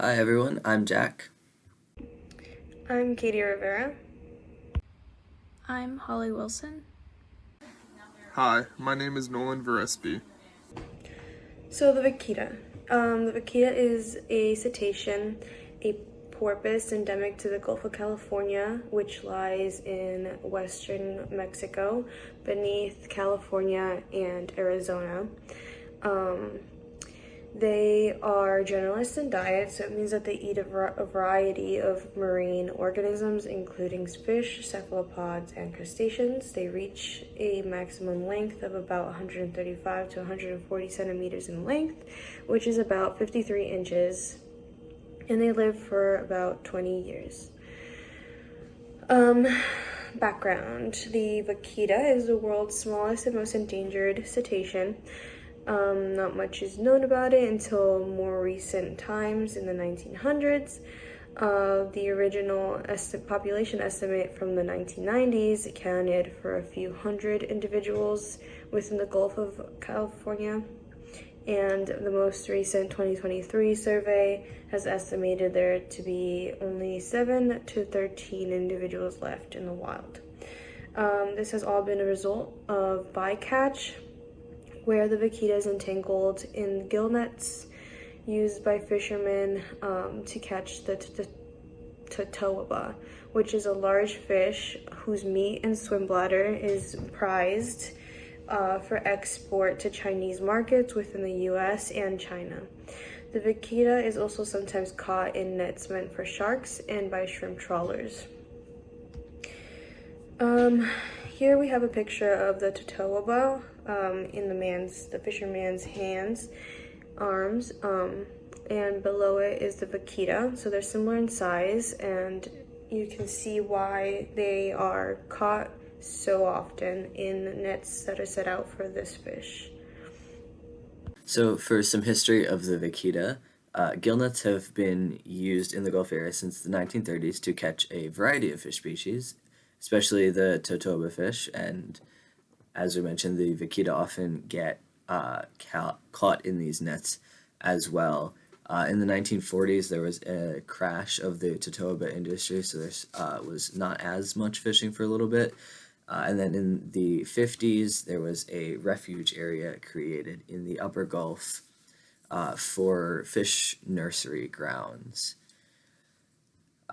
Hi everyone, I'm Jack. I'm Katie Rivera. I'm Holly Wilson. Hi, my name is Nolan Verespi. So the vaquita. The vaquita is a cetacean, a porpoise endemic to the Gulf of California, which lies in western Mexico, beneath California and Arizona. Um, They are generalists in diet, so it means that they eat a variety of marine organisms, including fish, cephalopods, and crustaceans. They reach a maximum length of about 135 to 140 centimeters in length, which is about 53 inches, and they live for about 20 years. Um, Background. The vaquita is the world's smallest and most endangered cetacean. Not much is known about it until more recent times in the 1900s. The original population estimate from the 1990s accounted for a few hundred individuals within the Gulf of California. And the most recent 2023 survey has estimated there to be only 7 to 13 individuals left in the wild. This has all been a result of bycatch, where the vaquita is entangled in gill nets used by fishermen to catch the totoaba, which is a large fish whose meat and swim bladder is prized for export to Chinese markets within the US and China. The vaquita is also sometimes caught in nets meant for sharks and by shrimp trawlers. Here we have a picture of the totoaba in the fisherman's hands, arms, and below it is the vaquita. So they're similar in size, and you can see why they are caught so often in nets that are set out for this fish. So for some history of the vaquita, gill nets have been used in the Gulf area since the 1930s to catch a variety of fish species, especially the totoaba fish, and as we mentioned, the vaquita often get caught in these nets as well. In the 1940s, there was a crash of the totoaba industry, so there was not as much fishing for a little bit. And then in the 50s, there was a refuge area created in the upper Gulf for fish nursery grounds.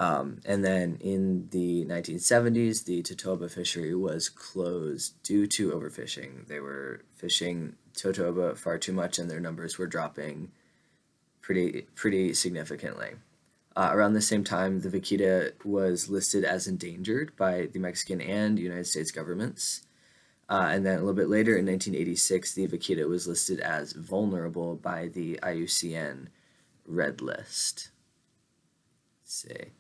And then in the 1970s, the totoaba fishery was closed due to overfishing. They were fishing totoaba far too much, and their numbers were dropping pretty significantly. Around the same time, the vaquita was listed as endangered by the Mexican and United States governments. And then a little bit later, in 1986, the vaquita was listed as vulnerable by the IUCN Red List. Let's see.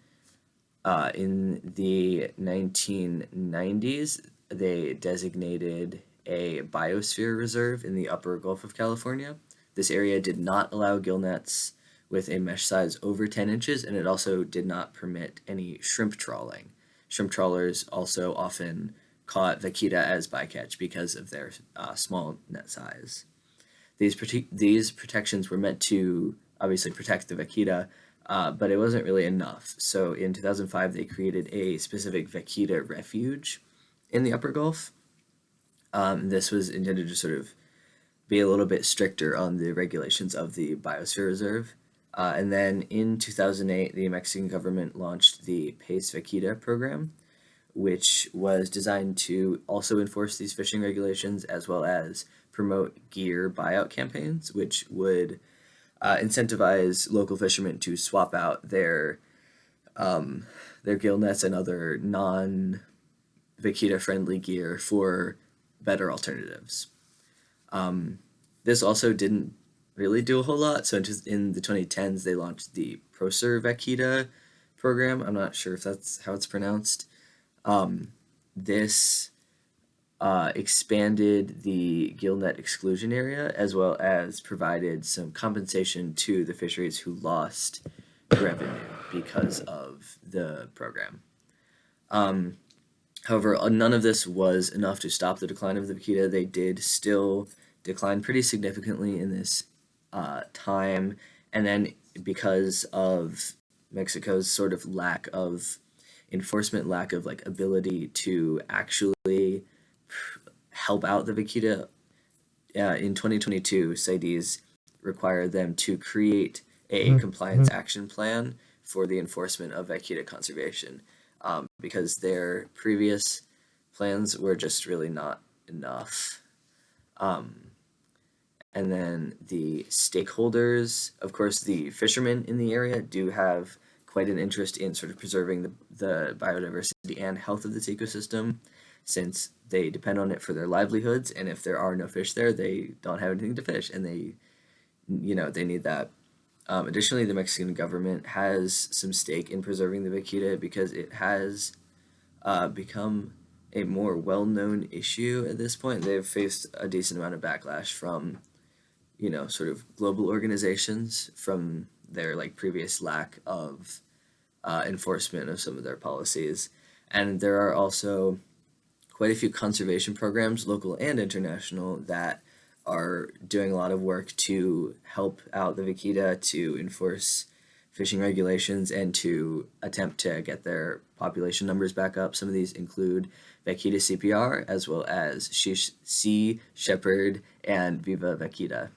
In the 1990s, they designated a biosphere reserve in the upper Gulf of California. This area did not allow gill nets with a mesh size over 10 inches, and it also did not permit any shrimp trawling. Shrimp trawlers also often caught vaquita as bycatch because of their small net size. These protections were meant to obviously protect the vaquita, but it wasn't really enough. So in 2005, they created a specific vaquita refuge in the upper Gulf. This was intended to sort of be a little bit stricter on the regulations of the biosphere reserve. And then in 2008, the Mexican government launched the PACE Vaquita program, which was designed to also enforce these fishing regulations as well as promote gear buyout campaigns, which would incentivize local fishermen to swap out their gill nets and other non-vaquita friendly gear for better alternatives. This also didn't really do a whole lot. So in the 2010s, they launched the Procer Vaquita program. I'm not sure if that's how it's pronounced. This expanded the gill net exclusion area as well as provided some compensation to the fisheries who lost revenue because of the program. However, none of this was enough to stop the decline of the vaquita. They did still decline pretty significantly in this time, and then because of Mexico's sort of lack of enforcement, lack of like ability to actually help out the Vaquita. In 2022, CITES required them to create a compliance action plan for the enforcement of Vaquita conservation, because their previous plans were just really not enough. Um, and then the stakeholders, of course, the fishermen in the area do have quite an interest in sort of preserving the biodiversity and health of this ecosystem, since they depend on it for their livelihoods. And if there are no fish there, they don't have anything to fish, and they need that. Additionally, the Mexican government has some stake in preserving the vaquita because it has become a more well-known issue at this point. They've faced a decent amount of backlash from, sort of global organizations from their like previous lack of enforcement of some of their policies. And there are also quite a few conservation programs, local and international, that are doing a lot of work to help out the vaquita, to enforce fishing regulations, and to attempt to get their population numbers back up. Some of these include Vaquita CPR, as well as Sea Shepherd and Viva Vaquita.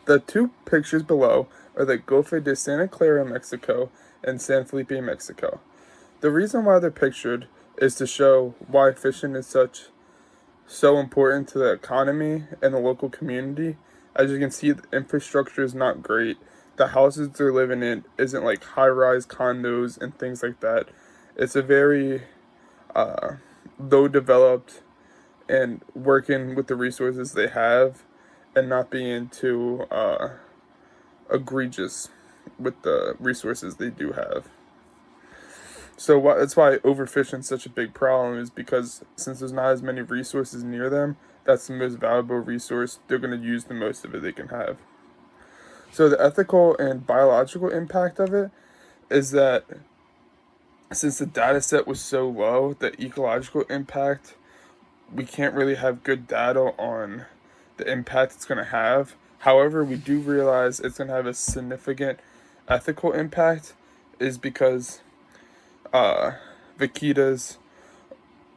The two pictures below are the Golfo de Santa Clara, Mexico, and San Felipe, Mexico. The reason why they're pictured is to show why fishing is so important to the economy and the local community. As you can see, the infrastructure is not great. The houses they're living in isn't like high-rise condos and things like that. It's a very low-developed, and working with the resources they have and not being too egregious with the resources they do have. So that's why overfishing is such a big problem, is because since there's not as many resources near them, that's the most valuable resource. They're going to use the most of it they can have. So the ethical and biological impact of it is that since the data set was so low, the ecological impact, we can't really have good data on the impact it's going to have. However, we do realize it's going to have a significant ethical impact, is because vaquitas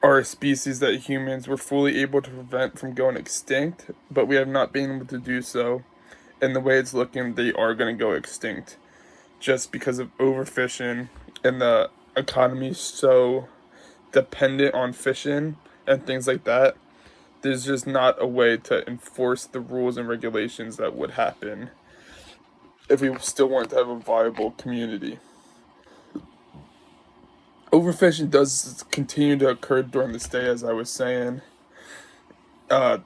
are a species that humans were fully able to prevent from going extinct, but we have not been able to do so. And the way it's looking, they are going to go extinct just because of overfishing, and the economy is so dependent on fishing and things like that. There's just not a way to enforce the rules and regulations that would happen if we still want to have a viable community. Overfishing does continue to occur during this day, as I was saying.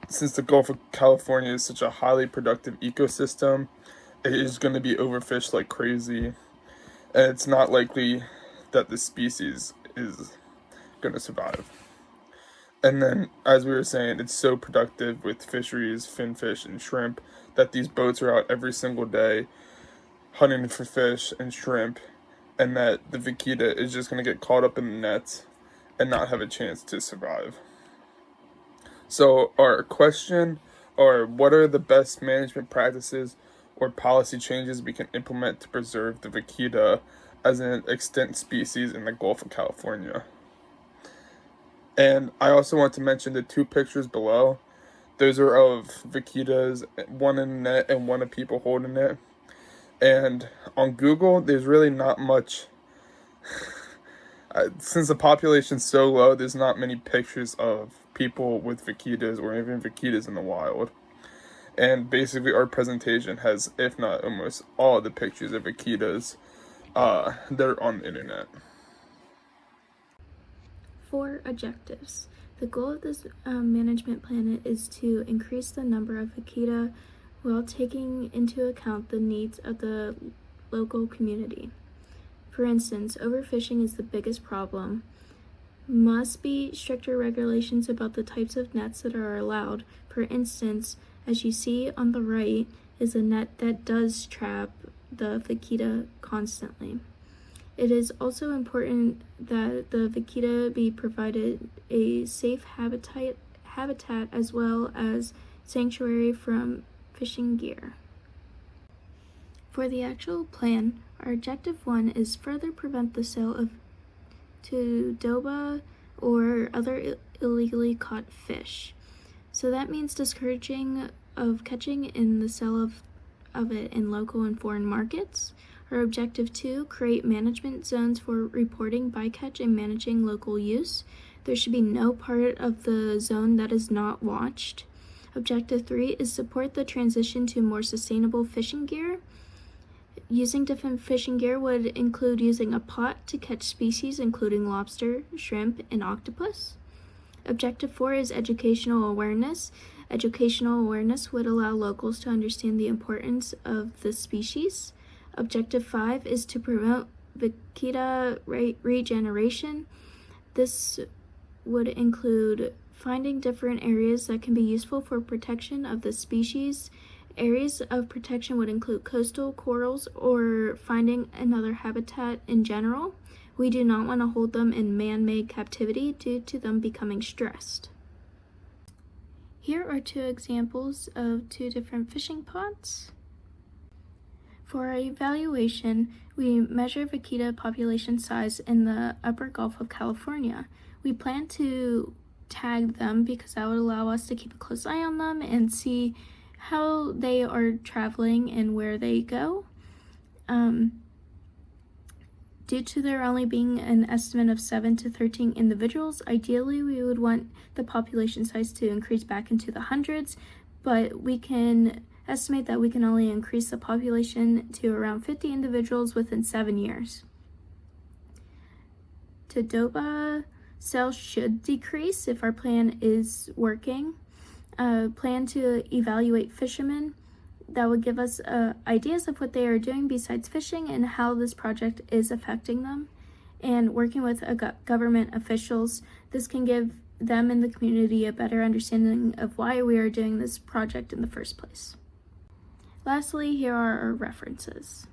Since the Gulf of California is such a highly productive ecosystem, it is going to be overfished like crazy. And it's not likely that the species is going to survive. And then, as we were saying, it's so productive with fisheries, finfish, and shrimp, that these boats are out every single day hunting for fish and shrimp, and that the vaquita is just going to get caught up in the nets and not have a chance to survive. So our question, or what are the best management practices or policy changes we can implement to preserve the vaquita as an extinct species in the Gulf of California? And I also want to mention the two pictures below. Those are of vaquitas, one in a net and one of people holding it. And on Google, there's really not much. Since the population's so low, there's not many pictures of people with vaquitas or even vaquitas in the wild. And basically our presentation has, if not almost all the pictures of vaquitas that are on the internet. 4 objectives. The goal of this management plan is to increase the number of vaquita while taking into account the needs of the local community. For instance, overfishing is the biggest problem. Must be stricter regulations about the types of nets that are allowed. For instance, as you see on the right is a net that does trap the vaquita constantly. It is also important that the vaquita be provided a safe habitat as well as sanctuary from fishing gear. For the actual plan, our objective 1 is further prevent the sale of Todoba or other illegally caught fish. So that means discouraging of catching in the sale of it in local and foreign markets. Our objective 2, create management zones for reporting bycatch and managing local use. There should be no part of the zone that is not watched. Objective 3 is support the transition to more sustainable fishing gear. Using different fishing gear would include using a pot to catch species including lobster, shrimp, and octopus. Objective 4 is educational awareness. Educational awareness would allow locals to understand the importance of the species. Objective 5 is to promote Vaquita regeneration. This would include finding different areas that can be useful for protection of the species. Areas of protection would include coastal corals or finding another habitat in general. We do not want to hold them in man-made captivity due to them becoming stressed. Here are 2 examples of 2 different fishing pots. For our evaluation, we measure vaquita population size in the upper Gulf of California. We plan to tag them because that would allow us to keep a close eye on them and see how they are traveling and where they go. Due to there only being an estimate of 7 to 13 individuals, ideally we would want the population size to increase back into the hundreds, but we can estimate that we can only increase the population to around 50 individuals within 7 years. Todoba sales should decrease if our plan is working. Plan to evaluate fishermen. That would give us ideas of what they are doing besides fishing and how this project is affecting them. And working with government officials, this can give them and the community a better understanding of why we are doing this project in the first place. Lastly, here are our references.